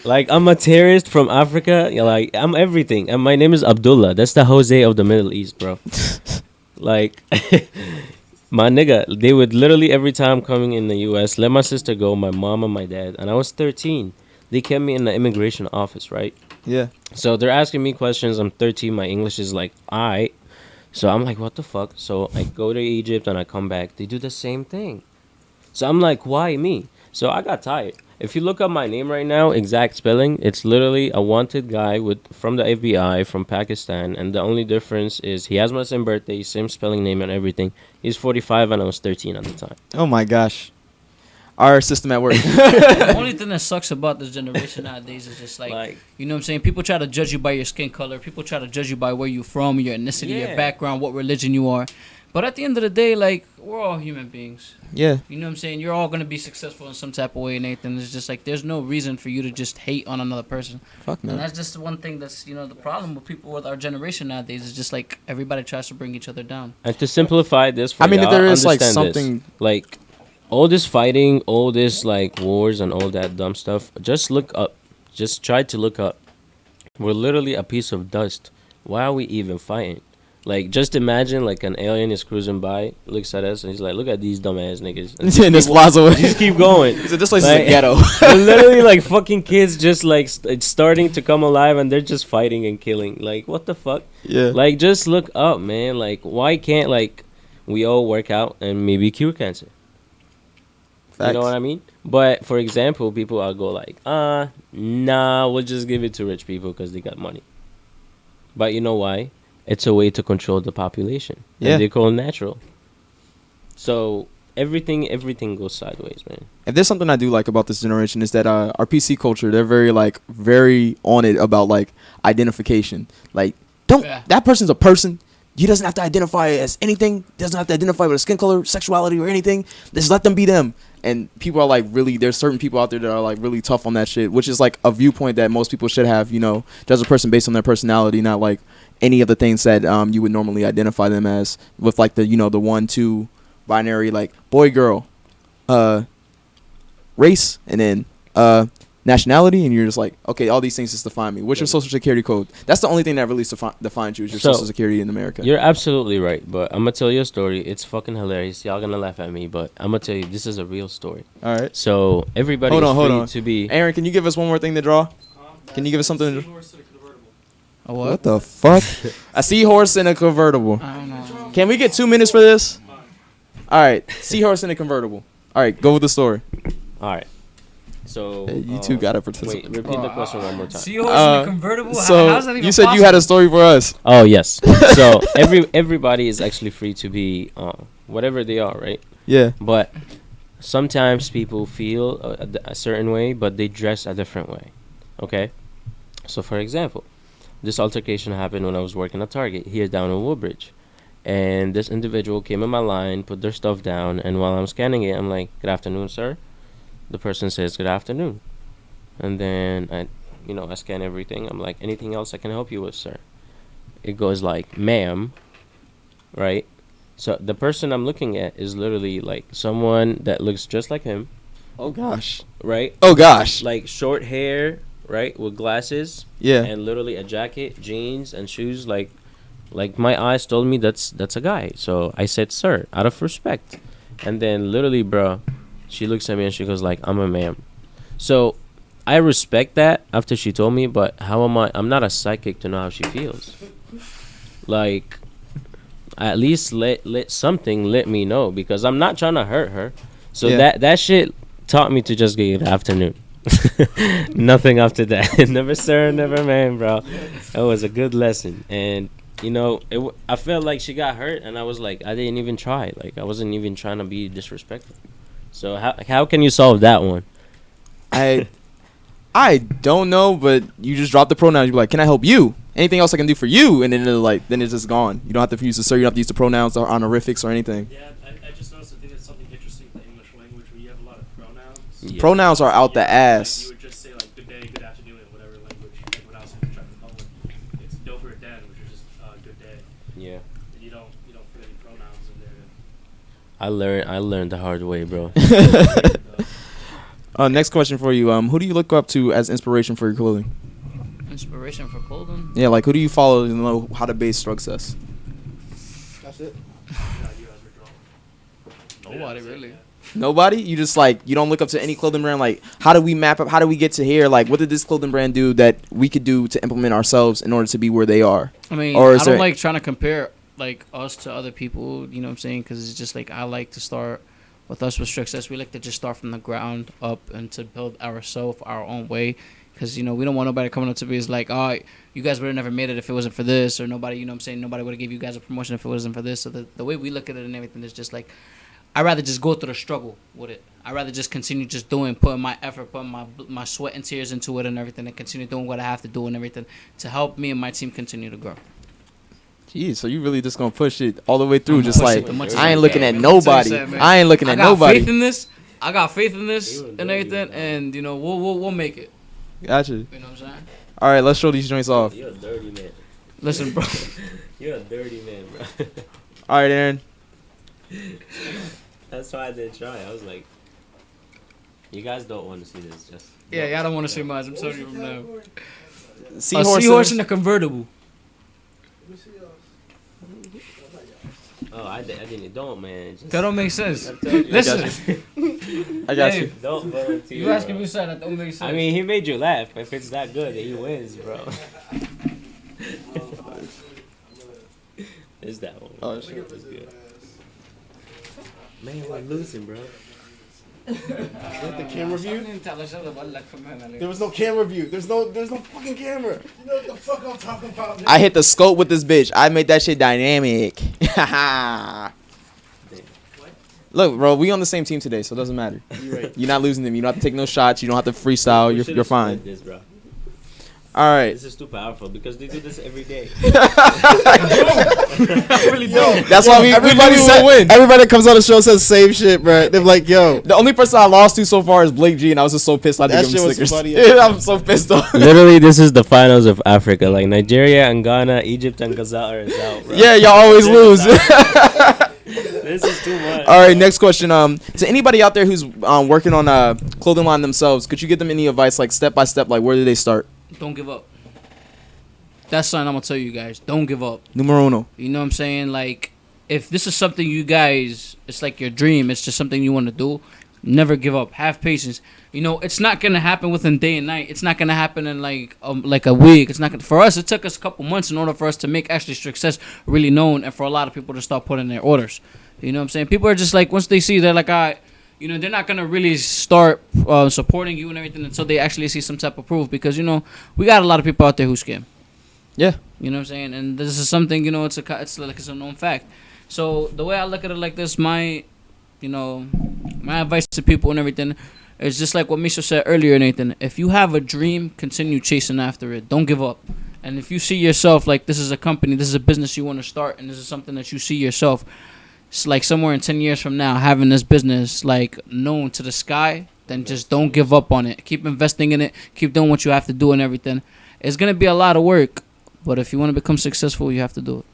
Like, I'm a terrorist from Africa. Like, I'm everything. And my name is Abdullah. That's the Jose of the Middle East, bro. Like, my nigga, they would literally every time coming in the U.S., let my sister go, my mom and my dad. And I was 13. They kept me in the immigration office, right? Yeah. So they're asking me questions. I'm 13. My English is like, aight. So I'm like, what the fuck? So I go to Egypt and I come back. They do the same thing. So I'm like, why me? So I got tired. If you look up my name right now, exact spelling, it's literally a wanted guy from the FBI from Pakistan. And the only difference is he has my same birthday, same spelling name and everything. He's 45 and I was 13 at the time. Oh my gosh. Our system at work. The only thing that sucks about this generation nowadays is just like, you know what I'm saying? People try to judge you by your skin color. People try to judge you by where you're from, your ethnicity, your background, what religion you are. But at the end of the day, like, we're all human beings. Yeah. You know what I'm saying? You're all going to be successful in some type of way, Nathan. It's just like, there's no reason for you to just hate on another person. Fuck no. And that's just one thing that's, the problem with people with our generation nowadays is just like, everybody tries to bring each other down. And to simplify this for if there is like understand something... this, like, all this fighting, all this like wars and all that dumb stuff, just look up. Just try to look up. We're literally a piece of dust. Why are we even fighting? Like, just imagine like an alien is cruising by, looks at us, and he's like, look at these dumbass niggas. And this flies away. Just keep going. He said, this place is a ghetto. We're literally like fucking kids just like starting to come alive, and they're just fighting and killing. Like, what the fuck? Yeah. Like, just look up, man. Like, why can't like we all work out and maybe cure cancer? Facts. You know what I mean? But for example, people will go like, nah, we'll just give it to rich people because they got money. But you know why? It's a way to control the population. Yeah. And they call it natural. So everything goes sideways, man. If there's something I do like about this generation is that our PC culture, they're very on it about like identification. Like, that person's a person. He doesn't have to identify as anything. Doesn't have to identify with a skin color, sexuality, or anything. Just let them be them. And people are like really, there's certain people out there that are like really tough on that shit, which is like a viewpoint that most people should have, judge a person based on their personality, not like any of the things that you would normally identify them as with like the, the 1-2 binary, like boy, girl, race, and then nationality, and you're just like, okay, all these things just define me. What's your social security code? That's the only thing that really defines you is your social security in America. You're absolutely right, but I'm gonna tell you a story. It's fucking hilarious. Y'all gonna laugh at me, but I'm gonna tell you this is a real story. All right. So everybody hold is free on. to be. Aaron, can you give us one more thing to draw? Can you give us something to draw? A what? What the fuck? A seahorse in a convertible. I don't know. Can we get 2 minutes for this? All right, seahorse in a convertible. All right, go with the story. All right. So You two gotta participate. Wait, repeat the question one more time. Seahorse in a convertible? So How's that even you said possible? you had a story for us. Oh yes. So everybody is actually free to be whatever they are, right? Yeah. But sometimes people feel a certain way, but they dress a different way. Okay. So for example, this altercation happened when I was working at Target here down in Woodbridge, and this individual came in my line, put their stuff down, and while I'm scanning it, I'm like, "Good afternoon, sir." The person says, "Good afternoon," and then I scan everything. I'm like, "Anything else I can help you with, sir?" It goes like, "Ma'am," right? So the person I'm looking at is literally like someone that looks just like him. Oh gosh. Right? Oh gosh. Like short hair, right, with glasses. Yeah. And literally a jacket, jeans, and shoes like Like my eyes told me that's a guy. So I said, sir, out of respect. And then literally, bro, she looks at me and she goes like, I'm a man. So I respect that after she told me, but how am I? I'm not a psychic to know how she feels. Like, at least let me know, because I'm not trying to hurt her. So that shit taught me to just get good afternoon. Nothing after that. Never sir, never man, bro. That was a good lesson. And you know, I felt like she got hurt, and I was like, I didn't even try. Like, I wasn't even trying to be disrespectful. So how can you solve that one? I don't know, but you just drop the pronouns. You're like, can I help you? Anything else I can do for you? And then it's just gone. You don't have to use the sir. You don't have to use the pronouns or honorifics or anything. Yeah, I just noticed. I think it's something interesting in the English language where you have a lot of pronouns. Yeah. Pronouns are out the Like, ass. you would just say like good day, good afternoon, in whatever language. Like when I was in Czech Republic, it's dober den, which is just good day. Yeah. And you don't put any pronouns in there. I learned the hard way, bro. Next question for you. Who do you look up to as inspiration for your clothing? Inspiration for clothing? Yeah, like who do you follow to know how to base Strugcess? That's it. Nobody really. Nobody? You just like, you don't look up to any clothing brand? Like, how do we map up? How do we get to here? Like, what did this clothing brand do that we could do to implement ourselves in order to be where they are? I mean, Or I is don't there- like trying to compare like us to other people, you know what I'm saying? Because it's just like I like to start with us with Strugcess. We like to just start from the ground up and to build ourselves our own way. Because, you know, we don't want nobody coming up to me as like, oh, you guys would have never made it if it wasn't for this. Or nobody, you know what I'm saying, nobody would have gave you guys a promotion if it wasn't for this. So the way we look at it and everything is just like, I'd rather just go through the struggle with it. I'd rather just continue just putting my effort, putting my sweat and tears into it and everything, and continue doing what I have to do and everything to help me and my team continue to grow. Jeez, so you really just gonna push it all the way through? I'm Just gonna push like, it as much as I I ain't looking can, at man. Let me tell you nobody. something, man. I ain't looking at I got nobody. faith in this. I got faith in this You and dirty, everything, man. and you know we'll make it. Gotcha. You know what I'm saying? All right, let's show these joints off. You're a dirty man. Listen, bro. You're a dirty man, bro. All right, Aaron. That's why I didn't try. I was like, you guys don't want to see this, just. Yeah, I don't want to say much. I'm telling you from now. A Seahorse. seahorse in a convertible. Let me see Oh, I didn't. Don't, man. Just, That don't make sense. I'm telling you. Listen, I got Hey, you. Don't volunteer. you asking bro. me something that don't make sense. I mean, he made you laugh. If it's that good, then he wins, bro. It's that one. Oh, That shit. was good. Man, we're losing, bro. The camera view? There There was no camera view. There's no fucking camera. You know what the fuck I'm talking about, I hit the scope with this bitch. I made that shit dynamic. Look, bro, we on the same team today, so it doesn't matter. You're right. You're not losing them. You don't have to take no shots. You don't have to freestyle. We You're should've fine. split This, bro. All right. This is too powerful because they do this every day. That's why everybody will win. Everybody that comes on the show says the same shit, bro. They're like, yo. The only person I lost to so far is Blake G, and I was just so pissed I That didn't give him shit was Snickers. funny. Yeah, I'm so pissed off. Literally, this is the finals of Africa. Like Nigeria and Ghana, Egypt and Ghana is out, bro. Yeah, y'all always lose. This is too much. All right, next question. To anybody out there who's working on a clothing line themselves, could you give them any advice, like step by step, like where do they start? Don't give up. That's something I'm gonna tell you guys. Don't give up. Numero uno. You know what I'm saying? Like, if this is something you guys, it's like your dream. It's just something you want to do. Never give up. Have patience. You know, it's not gonna happen within day and night. It's not gonna happen in like a week. It's not gonna. For us, it took us a couple months in order for us to make actually Strugcess really known, and for a lot of people to start putting their orders. You know what I'm saying? People are just like, once they see, they're like, all right. You know, they're not gonna really start supporting you and everything until they actually see some type of proof. Because you know, we got a lot of people out there who scam. Yeah. You know what I'm saying? And this is something, you know, it's like it's a known fact. So the way I look at it like this, my advice to people and everything is just like what Misha said earlier, Nathan. If you have a dream, continue chasing after it. Don't give up. And if you see yourself like this is a company, this is a business you want to start, and this is something that you see yourself, it's like somewhere in 10 years from now, having this business like known to the sky, then just don't give up on it. Keep investing in it. Keep doing what you have to do and everything. It's going to be a lot of work. But if you want to become successful, you have to do it.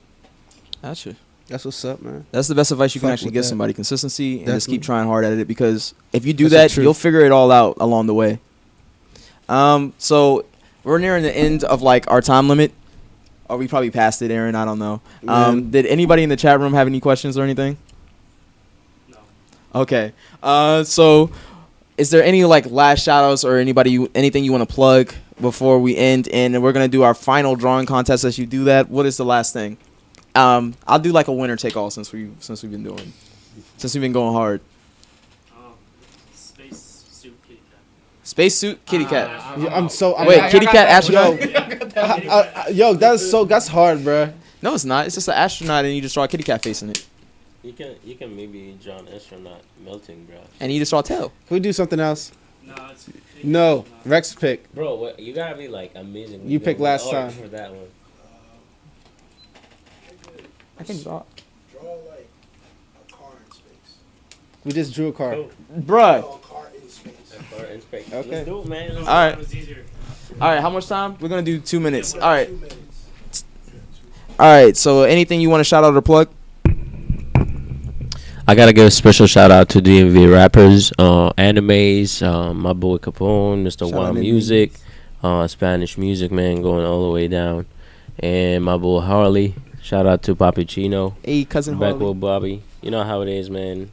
Gotcha. That's what's up, man. That's the best advice you can Fuck actually with give that. somebody. Consistency and just Definitely. keep trying hard at it, because if you do That's the that, you'll truth. figure it all out along the way. So we're nearing the end of like our time limit. Or we probably passed it, Aaron. I don't know. Man. Did anybody in the chat room have any questions or anything? No. Okay. So is there any like last shout outs or anything you want to plug before we end? And we're going to do our final drawing contest. As you do that, what is the last thing? I'll do like a winner take all since we've been going hard. Spacesuit kitty cat. Spacesuit kitty cat. Wait, kitty cat astronaut? Yo, that's hard, bro. No, it's not. It's just an astronaut, and you just draw a kitty cat face in it, You can maybe draw an astronaut melting, bro. and you just draw a tail. Can we do something else? No, it's No, Rex pick. Bro, what, you gotta be like amazing. You picked last art time. for that one. I can draw. Draw like a car in space. We just drew a car. Cool. Bruh. Draw a car in space. Art in space. Okay. Let's do it, man. All right. It was easier. All right, how much time? We're going to do 2 minutes. All right. 2 minutes. All right, so anything you want to shout out or plug? I gotta give a special shout out to DMV rappers, animes, my boy Capone, Mr. Shout out Juan to Music, Spanish music, man, going all the way down, and my boy Harley. Shout out to Papi Chino, Hey, cousin Harley. Backward Bobby. You know how it is, man.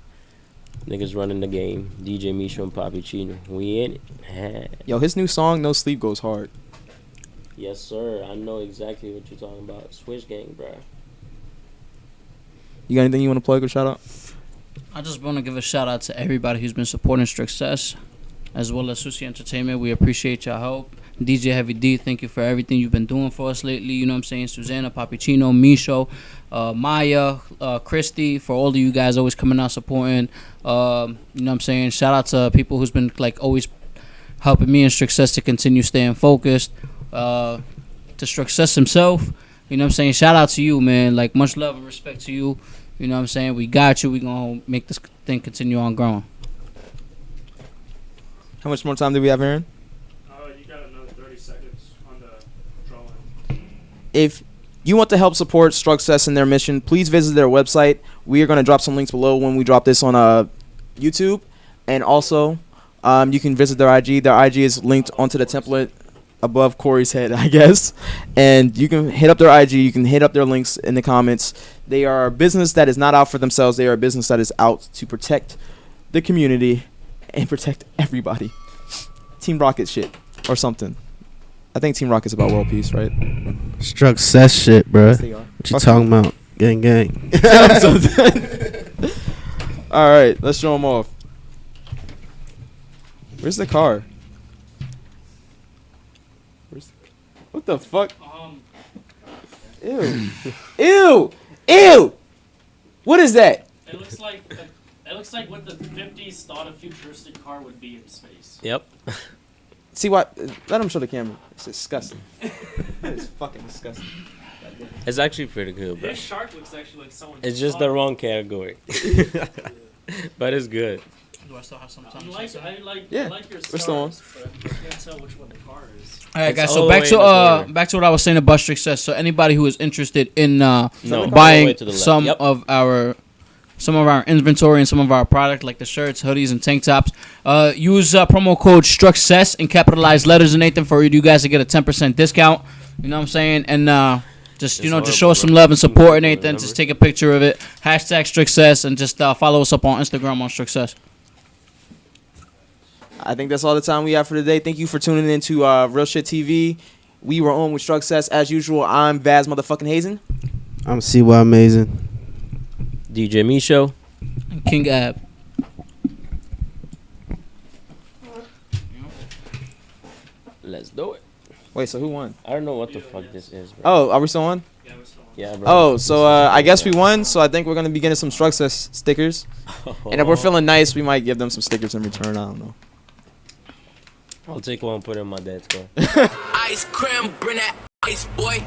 Niggas running the game. DJ Misha and Papi Chino. We in it. Yo, his new song, No Sleep, goes hard. Yes, sir. I know exactly what you're talking about. Switch gang, bro. You got anything you want to plug or shout out? I just want to give a shout out to everybody who's been supporting Strugcess, as well as Sushi Entertainment. We appreciate your help. DJ Heavy D, thank you for everything you've been doing for us lately. You know what I'm saying? Susanna, Pappuccino, Misho, Maya, Christy, for all of you guys always coming out supporting. You know what I'm saying? Shout out to people who's been like always helping me and Strugcess to continue staying focused. To Strugcess himself, you know what I'm saying? Shout out to you, man. Like, much love and respect to you. You know what I'm saying? We got you. We gonna make this thing continue on growing. How much more time do we have, Aaron? You got another 30 seconds on the drawing. If you want to help support Strugcess in their mission, please visit their website. We are going to drop some links below when we drop this on YouTube. And also, you can visit their IG. Their IG is linked onto the template above Corey's head, I guess. And you can hit up their IG. You can hit up their links in the comments. They are a business that is not out for themselves. They are a business that is out to protect the community and protect everybody. Team Rocket shit or something. I think Team Rocket's about world peace, right? Strugcess shit, bro. Yes, they are. What you talking about? Gang, gang. All right, let's show them off. Where's the car? What the fuck? Ew. Ew. Ew. What is that? It looks like what the 50s thought a futuristic car would be in space. Yep. See what? Let him show the camera. It's disgusting. That is fucking disgusting. It's actually pretty good, bro. This shark looks actually like someone. It's just the wrong category. But it's good. Do I still have some time? I like Yeah, your we're still on. stars, but I can't tell which one the car is. All right, It's guys. all So the back way to in the corner. back to what I was saying about Strugcess. So anybody who is interested in No, all the buying way to the left. some Yep. of our inventory and some of our product, like the shirts, hoodies, and tank tops, use promo code Strugcess in capitalized letters and Nathan for you guys to get a 10% discount. You know what I'm saying? And just It's just show us some horrible, love bro. and support, Remember? Nathan. Just take a picture of it. Hashtag Strugcess and just follow us up on Instagram on Strugcess. I think that's all the time we have for today. Thank you for tuning in to Real Shit TV. We were on with Strugcess as usual. I'm Vaze motherfucking Hazen. I'm CY Amazing. DJ Misho. And King Ab. Let's do it. Wait, so who won? I don't know what the fuck this is, bro. Oh, are we still on? Yeah, we're still on. Yeah, bro. Oh, so I guess we won. So I think we're gonna be getting some Strugcess stickers. And if we're feeling nice, we might give them some stickers in return. I don't know. I'll take one and put it in my dad's car. Ice cream, bring that ice, boy.